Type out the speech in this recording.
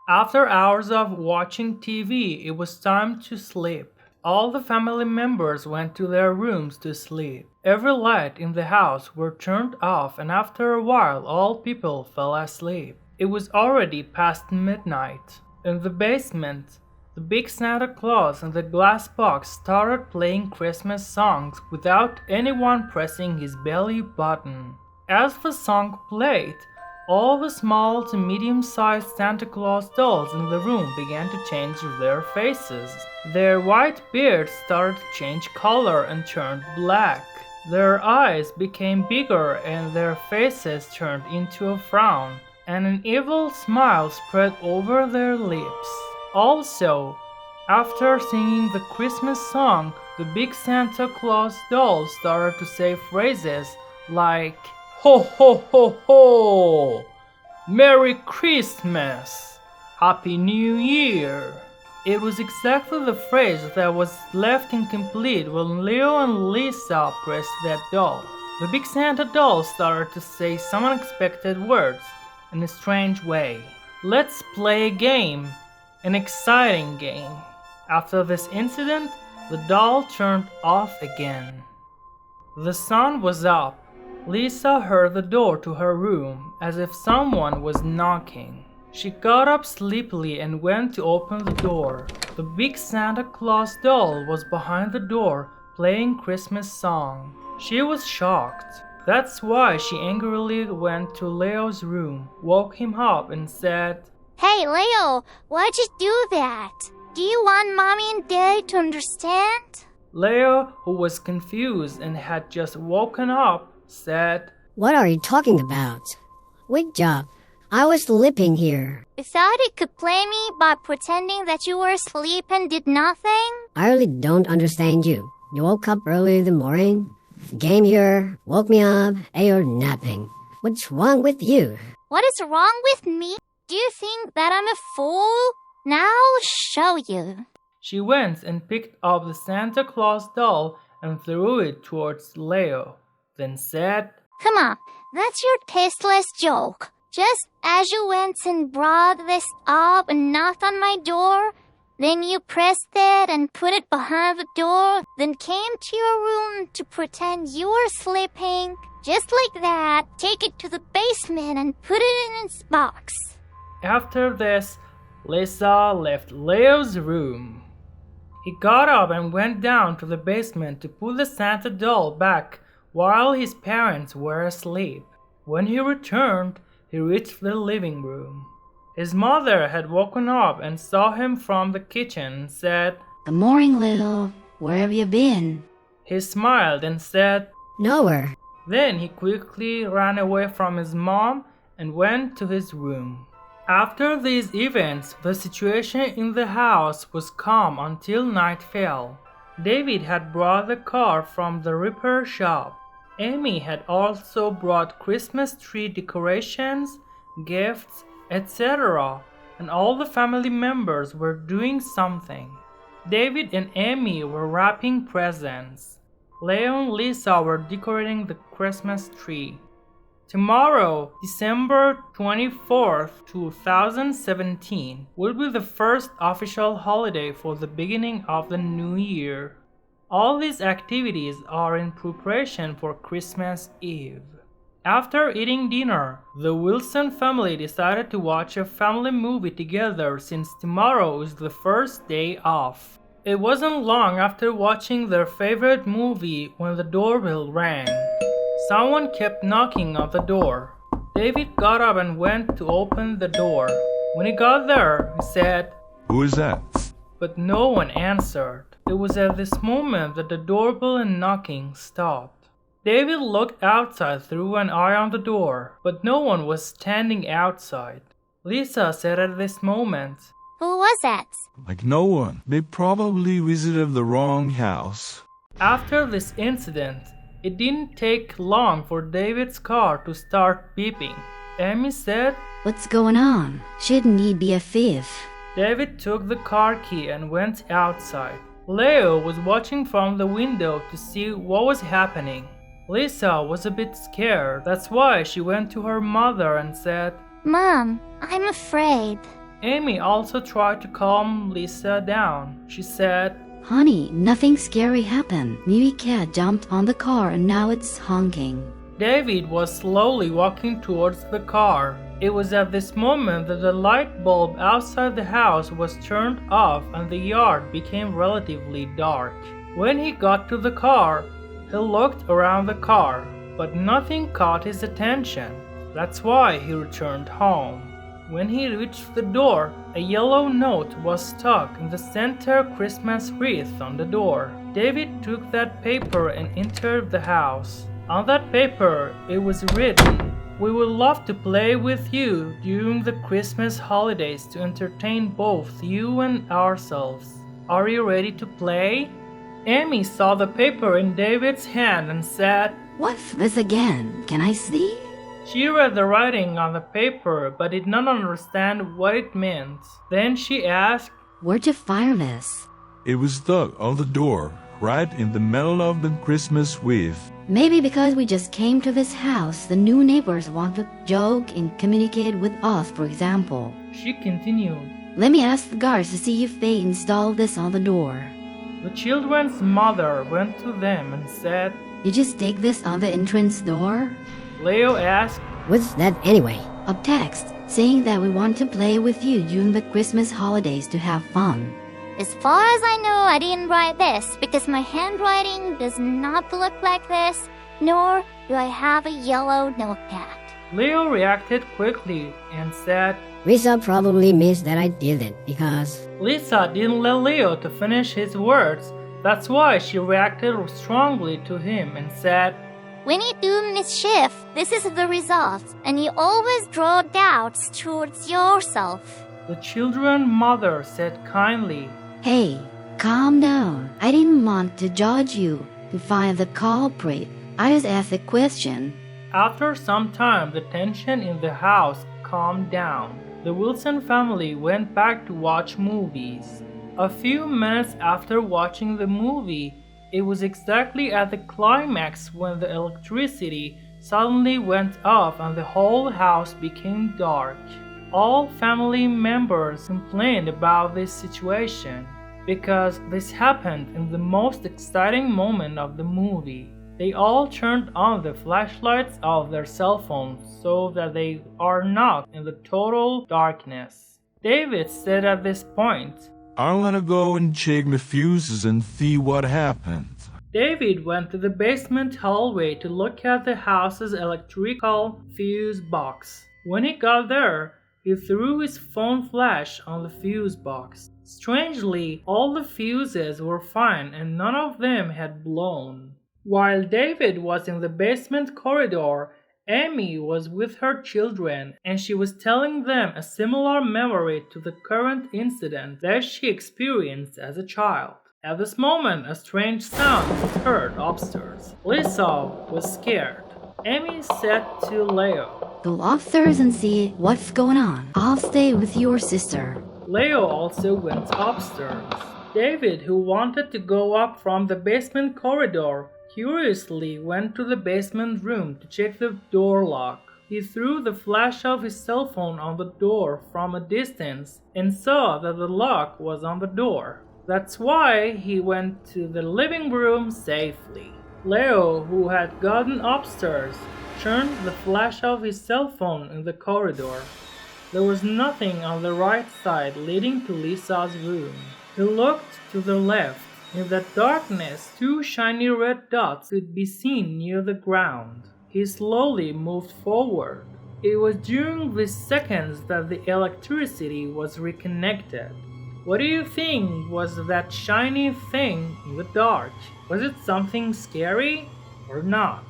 After hours of watching TV, it was time to sleep. All the family members went to their rooms to sleep. Every light in the house were turned off, and after a while all people fell asleep. It was already past midnight. In the basement, the big Santa Claus and the glass box started playing Christmas songs without anyone pressing his belly button. As the song played, all the small to medium-sized Santa Claus dolls in the room began to change their faces. Their white beards started to change color and turned black. Their eyes became bigger and their faces turned into a frown, and an evil smile spread over their lips. Also, after singing the Christmas song, the big Santa Claus doll started to say phrases like, "Ho ho ho ho! Merry Christmas! Happy New Year!" It was exactly the phrase that was left incomplete when Leo and Lisa pressed that doll. The big Santa doll started to say some unexpected words in a strange way. "Let's play a game, an exciting game." After this incident, the doll turned off again. The sun was up. Lisa heard the door to her room as if someone was knocking. She got up sleepily and went to open the door. The big Santa Claus doll was behind the door playing Christmas song. She was shocked. That's why she angrily went to Leo's room, woke him up and said, "Hey Leo, why'd you do that? Do you want mommy and daddy to understand?" Leo, who was confused and had just woken up, said, What are you talking about? Wake up. I was sleeping here. You thought you could play me by pretending that you were asleep and did nothing? I really don't understand you. You woke up early in the morning, came here, woke me up, and you're napping. What's wrong with you? What is wrong with me? Do you think that I'm a fool? Now I'll show you. She went and picked up the Santa Claus doll and threw it towards Leo, then said, Come on, that's your tasteless joke. Just as you went and brought this up and knocked on my door, then you pressed it and put it behind the door, then came to your room to pretend you were sleeping. Just like that, take it to the basement and put it in its box. After this, Lisa left Leo's room. He got up and went down to the basement to put the Santa doll back while his parents were asleep. When he returned, he reached the living room. His mother had woken up and saw him from the kitchen and said, Good morning, Leo. Where have you been? He smiled and said, Nowhere. Then he quickly ran away from his mom and went to his room. After these events, the situation in the house was calm until night fell. David had brought the car from the repair shop. Amy had also brought Christmas tree decorations, gifts, etc., and all the family members were doing something. David and Amy were wrapping presents. Leo and Lisa were decorating the Christmas tree. Tomorrow, December 24th, 2017, will be the first official holiday for the beginning of the new year. All these activities are in preparation for Christmas Eve. After eating dinner, the Wilson family decided to watch a family movie together since tomorrow is the first day off. It wasn't long after watching their favorite movie when the doorbell rang. Someone kept knocking on the door. David got up and went to open the door. When he got there, he said, Who is that? But no one answered. It was at this moment that the doorbell and knocking stopped. David looked outside through an eye on the door, but no one was standing outside. Lisa said at this moment, Who was that? Like no one. They probably visited the wrong house. After this incident, it didn't take long for David's car to start beeping. Amy said, What's going on? Shouldn't he be a thief? David took the car key and went outside. Leo was watching from the window to see what was happening. Lisa was a bit scared. That's why she went to her mother and said, Mom, I'm afraid. Amy also tried to calm Lisa down. She said, Honey, nothing scary happened. Maybe cat jumped on the car and now it's honking. David was slowly walking towards the car. It was at this moment that the light bulb outside the house was turned off and the yard became relatively dark. When he got to the car, he looked around the car, but nothing caught his attention. That's why he returned home. When he reached the door, a yellow note was stuck in the center Christmas wreath on the door. David took that paper and entered the house. On that paper, it was written, "We would love to play with you during the Christmas holidays to entertain both you and ourselves. Are you ready to play?" Amy saw the paper in David's hand and said, What's this again? Can I see? She read the writing on the paper but did not understand what it meant. Then she asked, Where'd you fire this? It was stuck on the door, right in the middle of the Christmas wreath. Maybe because we just came to this house, the new neighbors want to joke and communicate with us, for example. She continued. Let me ask the guards to see if they install this on the door. The children's mother went to them and said, You just take this on the entrance door? Leo asked, What's that anyway? A text saying that we want to play with you during the Christmas holidays to have fun. As far as I know, I didn't write this because my handwriting does not look like this, nor do I have a yellow notepad. Leo reacted quickly and said, Lisa probably means that I did it because... Lisa didn't let Leo to finish his words. That's why she reacted strongly to him and said, When you do mischief, this is the result, and you always draw doubts towards yourself. The children's mother said kindly, Hey, calm down. I didn't want to judge you to find the culprit. I just asked a question. After some time, the tension in the house calmed down. The Wilson family went back to watch movies. A few minutes after watching the movie, it was exactly at the climax when the electricity suddenly went off and the whole house became dark. All family members complained about this situation because this happened in the most exciting moment of the movie. They all turned on the flashlights of their cell phones so that they are not in the total darkness. David said at this point, I'll let her go and check the fuses and see what happened. David went to the basement hallway to look at the house's electrical fuse box. When he got there, he threw his phone flash on the fuse box. Strangely, all the fuses were fine and none of them had blown. While David was in the basement corridor, Amy was with her children and she was telling them a similar memory to the current incident that she experienced as a child. At this moment, a strange sound was heard upstairs. Lisa was scared. Amy said to Leo, Go upstairs and see what's going on. I'll stay with your sister. Leo also went upstairs. David, who wanted to go up from the basement corridor, curiously went to the basement room to check the door lock. He threw the flash of his cell phone on the door from a distance and saw that the lock was on the door. That's why he went to the living room safely. Leo, who had gotten upstairs, turned the flash of his cell phone in the corridor. There was nothing on the right side leading to Lisa's room. He looked to the left. In the darkness, two shiny red dots could be seen near the ground. He slowly moved forward. It was during these seconds that the electricity was reconnected. What do you think was that shiny thing in the dark? Was it something scary or not?